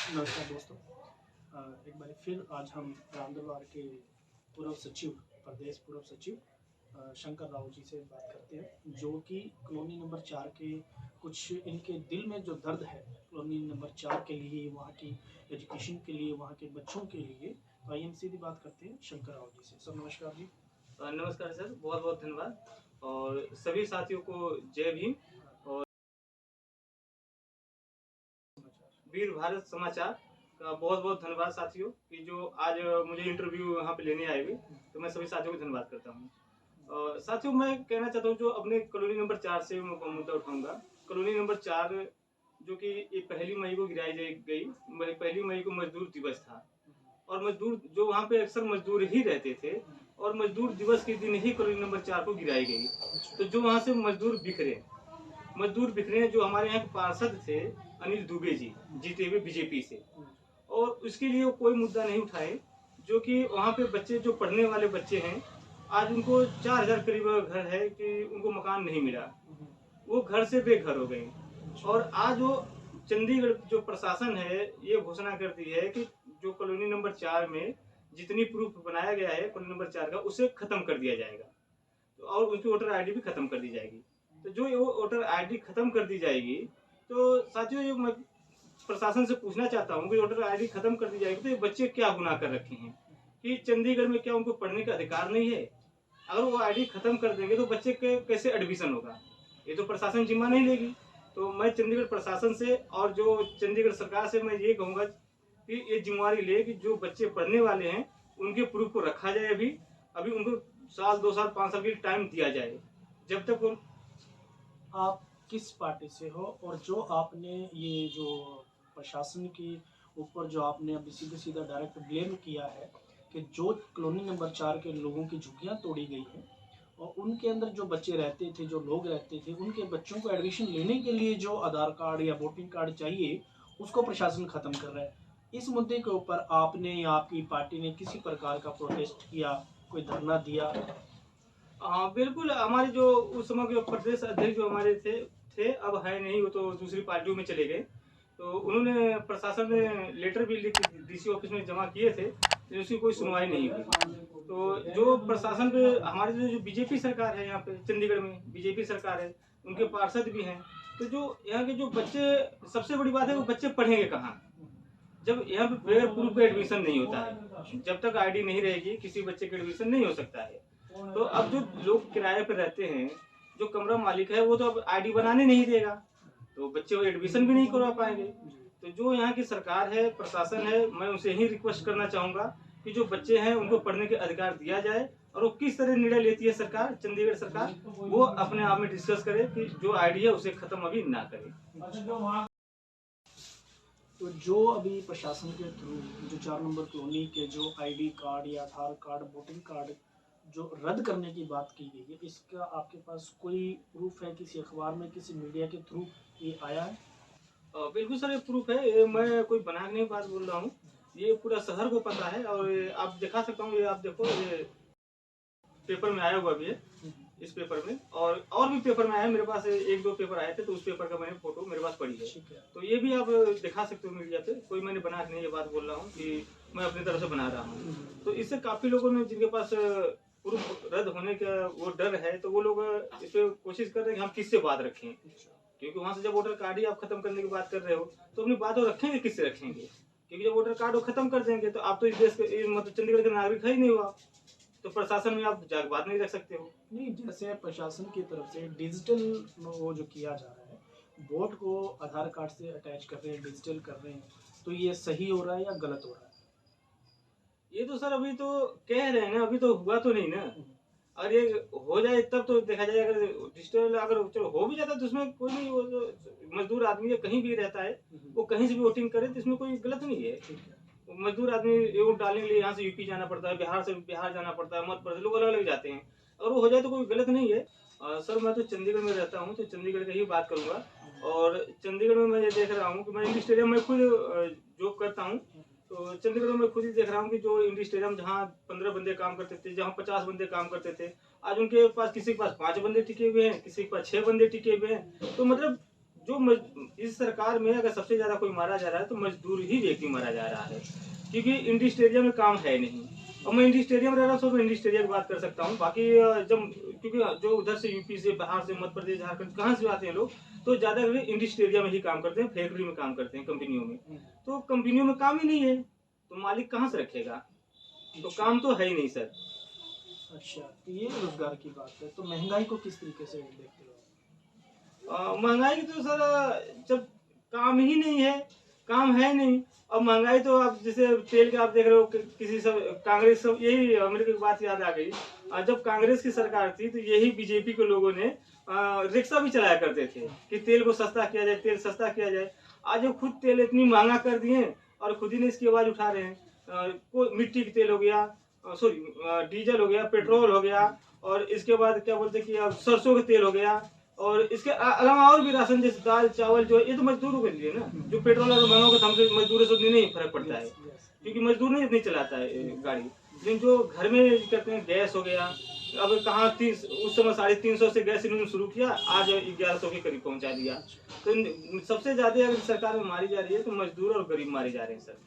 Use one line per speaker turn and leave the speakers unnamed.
नमस्कार दोस्तों। एक बार फिर आज हम रामदरबार के पूर्व सचिव, प्रदेश पूर्व सचिव शंकर राव जी से बात करते हैं, जो कि कॉलोनी नंबर 4 के कुछ इनके दिल में जो दर्द है कॉलोनी नंबर 4 के लिए, वहाँ की एजुकेशन के लिए, वहाँ के बच्चों के लिए। तो आइए हम सीधी बात करते हैं शंकर राव जी से। सर नमस्कार जी।
नमस्कार सर, बहुत बहुत धन्यवाद और सभी साथियों को जय भीम और वीर भारत समाचार का बहुत बहुत धन्यवाद साथियों कि जो आज मुझे इंटरव्यू यहाँ पे लेने आए हुए, तो मैं सभी साथियों को धन्यवाद करता हूँ। साथियों मैं कहना चाहता हूँ जो अपने कॉलोनी नंबर 4 से मैं मुद्दा उठाऊंगा। कॉलोनी नंबर 4 जो कि ये 1 मई को गिराई गई, 1 मई को मजदूर दिवस था और मजदूर जो वहाँ पे अक्सर मजदूर ही रहते थे और मजदूर दिवस के दिन ही कॉलोनी नंबर 4 को गिराई गई। तो जो वहाँ से मजदूर बिखरे जो हमारे यहाँ के पार्षद थे अनिल दुबे जी, जीते हुए बीजेपी से, और उसके लिए वो कोई मुद्दा नहीं उठाए। जो कि वहाँ पे बच्चे जो पढ़ने वाले बच्चे हैं, आज उनको 4000 करीब घर है कि उनको मकान नहीं मिला, वो घर से बेघर हो गए। और आज वो चंडीगढ़ जो प्रशासन है ये घोषणा कर दी है कि जो कॉलोनी नंबर 4 में जितनी प्रूफ बनाया गया है कॉलोनी नंबर 4 का, उसे खत्म कर दिया जाएगा और उनकी वोटर आईडी भी खत्म कर दी जाएगी। तो जो वो वोटर आईडी खत्म कर दी जाएगी, तो साथियों ये मैं प्रशासन से पूछना चाहता हूँ कि वोटर आईडी खत्म कर दी जाएगी तो ये बच्चे क्या गुनाह कर रखे हैं कि चंडीगढ़ में क्या उनको पढ़ने का अधिकार नहीं है? अगर वो आईडी खत्म कर देंगे तो बच्चे के कैसे एडमिशन होगा? ये तो प्रशासन जिम्मा नहीं लेगी। तो मैं चंडीगढ़ प्रशासन से और जो चंडीगढ़ सरकार से मैं ये कहूँगा कि ये जिम्मेवारी ले कि जो बच्चे पढ़ने वाले हैं उनके प्रूफ को रखा जाए। अभी उनको साल 2 साल 5 साल के टाइम दिया जाए जब तक वो।
आप किस पार्टी से हो, और जो आपने ये जो प्रशासन के ऊपर जो आपने अभी सीधे सीधा डायरेक्ट ब्लेम किया है कि जो कॉलोनी नंबर 4 के लोगों की झुग्गियां तोड़ी गई हैं और उनके अंदर जो बच्चे रहते थे, जो लोग रहते थे, उनके बच्चों को एडमिशन लेने के लिए जो आधार कार्ड या वोटिंग कार्ड चाहिए उसको प्रशासन खत्म कर रहा है। इस मुद्दे के ऊपर आपने या आपकी पार्टी ने किसी प्रकार का प्रोटेस्ट किया, कोई धरना दिया?
हाँ बिल्कुल, हमारे जो उस समय के प्रदेश अध्यक्ष जो हमारे थे अब है नहीं, वो तो दूसरी पार्टियों में चले गए। तो उन्होंने प्रशासन में लेटर भी लिख के डीसी ऑफिस में जमा किए थे, लेकिन उसकी कोई सुनवाई नहीं हुई। तो जो प्रशासन पे हमारे जो बीजेपी सरकार है, यहाँ पे चंडीगढ़ में बीजेपी सरकार है, उनके पार्षद भी हैं। तो जो यहाँ के जो बच्चे, सबसे बड़ी बात है वो बच्चे पढ़ेंगे कहाँ जब यहाँ पे बगैर प्रूफ पे एडमिशन नहीं होता है। जब तक आईडी नहीं रहेगी किसी बच्चे का एडमिशन नहीं हो सकता है। तो अब जो लोग किराए पर रहते हैं, जो कमरा मालिक है वो तो अब आईडी बनाने नहीं देगा, तो बच्चे वो एडमिशन भी नहीं करवा पाएंगे। तो जो यहाँ की सरकार है, प्रशासन है, मैं उनसे ही रिक्वेस्ट करना चाहूंगा कि जो बच्चे हैं उनको पढ़ने के अधिकार दिया जाए। और वो किस तरह निर्णय लेती है सरकार, चंडीगढ़ सरकार, वो अपने आप में डिस्कस करे कि जो आईडी है उसे खत्म अभी ना करे।
तो जो अभी प्रशासन के थ्रू जो 4 नंबर कॉलोनी के जो आईडी कार्ड या आधार कार्ड, वोटिंग कार्ड जो रद्द करने की बात की गई है, इसका आपके पास कोई प्रूफ है? किसी अखबार में, किसी मीडिया के थ्रू ये आया है?
बिल्कुल सर, ये प्रूफ है। ये मैं कोई बना के नहीं बात बोल रहा हूँ, ये पूरा शहर को पता है। और आप दिखा सकता हूँ, ये आप देखो, ये पेपर में आया हुआ भी है, इस पेपर में और भी पेपर में आया है। मेरे पास 1-2 पेपर आए थे, तो उस पेपर का मैंने फोटो मेरे पास पड़ी है। तो ये भी आप दिखा सकते हो मीडिया पे। कोई मैंने बना के नहीं ये बात बोल रहा हूँ कि मैं अपनी तरफ से बना रहा हूँ। तो इससे काफी लोगों ने, जिनके पास प्रूफ रद्द होने का वो डर है, तो वो लोग इस पे कोशिश कर रहे हैं कि हम किससे बात रखें। क्योंकि वहां से जब वोटर कार्ड ही आप खत्म करने की बात कर रहे हो, तो अपनी बात रखेंगे किससे रखेंगे? क्योंकि जब वोटर कार्ड वो खत्म कर देंगे तो आप तो इस देश के, मतलब चंडीगढ़ के नागरिक है ही नहीं हुआ, तो प्रशासन में आप जाकर बात नहीं रख सकते हो।
नहीं, जैसे प्रशासन की तरफ से डिजिटल वो जो किया जा रहा है, वोट को आधार कार्ड से अटैच कर रहे हैं, डिजिटल कर रहे हैं, तो ये सही हो रहा है या गलत हो रहा है?
ये तो सर अभी तो कह रहे हैं ना, अभी तो हुआ तो नहीं ना। अगर ये हो जाए तब तो देखा जाए। अगर डिजिटल अगर चलो हो भी जाता है तो उसमें कोई नहीं, वो जो मजदूर आदमी है कहीं भी रहता है, वो कहीं से भी वोटिंग करे तो इसमें कोई गलत नहीं है। मजदूर आदमी वोट डालने के लिए यहाँ से यूपी जाना पड़ता है, बिहार से बिहार जाना पड़ता है, मध्य प्रदेश, लोग अलग अलग जाते हैं। अगर वो हो जाए तो कोई गलत नहीं है। सर मैं तो चंडीगढ़ में रहता हूँ, तो चंडीगढ़ की ही बात करूंगा। और चंडीगढ़ में मैं ये देख रहा हूँ कि मैं इंडी स्टेडियम में खुद जॉब करता हूँ। तो चंडीगढ़ में मैं खुद ही देख रहा हूँ कि जो इंडी स्टेडियम जहाँ 15 बंदे काम करते थे, जहाँ 50 बंदे काम करते थे, आज उनके पास किसी के पास 5 बंदे टिके हुए हैं, किसी के पास 6 बंदे टिके हुए हैं। तो मतलब इस सरकार में अगर सबसे ज्यादा कोई मारा जा रहा है तो मजदूर ही व्यक्ति मारा जा रहा है, क्योंकि इंडी स्टेडियम में काम है नहीं। और मैं इंडी स्टेडियम रह रहा हूँ तो मैं इंडी स्टेडियम की बात कर सकता हूँ। बाकी जब क्योंकि जो उधर से यूपी से, बाहर से, मध्य प्रदेश, झारखंड, कहाँ से आते हैं लोग, तो ज्यादा इंडी स्टेडियम में ही काम करते हैं, फैक्ट्री में काम करते हैं, कंपनियों में। तो कंपनियों में काम ही नहीं है तो मालिक कहाँ से रखेगा? तो काम तो है ही नहीं सर।
अच्छा, तो ये रोजगार की बात है, तो महंगाई को किस तरीके से देखते हो?
महंगाई की तो सर, जब काम ही नहीं है, काम है नहीं, और महंगाई तो आप जैसे तेल के आप देख रहे हो किसी सब कांग्रेस सब, यही मेरे को एक बात याद आ गई। जब कांग्रेस की सरकार थी तो यही बीजेपी के लोगों ने रिक्शा भी चलाया करते थे कि तेल को सस्ता किया जाए, तेल सस्ता किया जाए। आज वो खुद तेल इतनी महंगा कर दिए और खुद ही ने इसकी आवाज उठा रहे हैं। कोई मिट्टी के तेल हो गया, सॉरी डीजल हो गया, पेट्रोल हो गया, और इसके बाद क्या बोलते हैं कि अब सरसों का तेल हो गया, और इसके अलावा और भी राशन जैसे दाल चावल जो है, ये तो मजदूरों के लिए ना। जो पेट्रोल अगर महंगा होगा तो हमसे मजदूरों से उतनी नहीं फर्क पड़ता है, क्योंकि मजदूर नहीं इतनी चलाता है गाड़ी। लेकिन जो घर में करते हैं, गैस हो गया, अब कहाँ 30 उस समय 350 से गैस इन्होंने शुरू किया, आज 1100 के करीब पहुंचा दिया। तो सबसे ज्यादा अगर सरकार में मारी जा रही है तो मजदूर और गरीब मारे जा रहे हैं सर।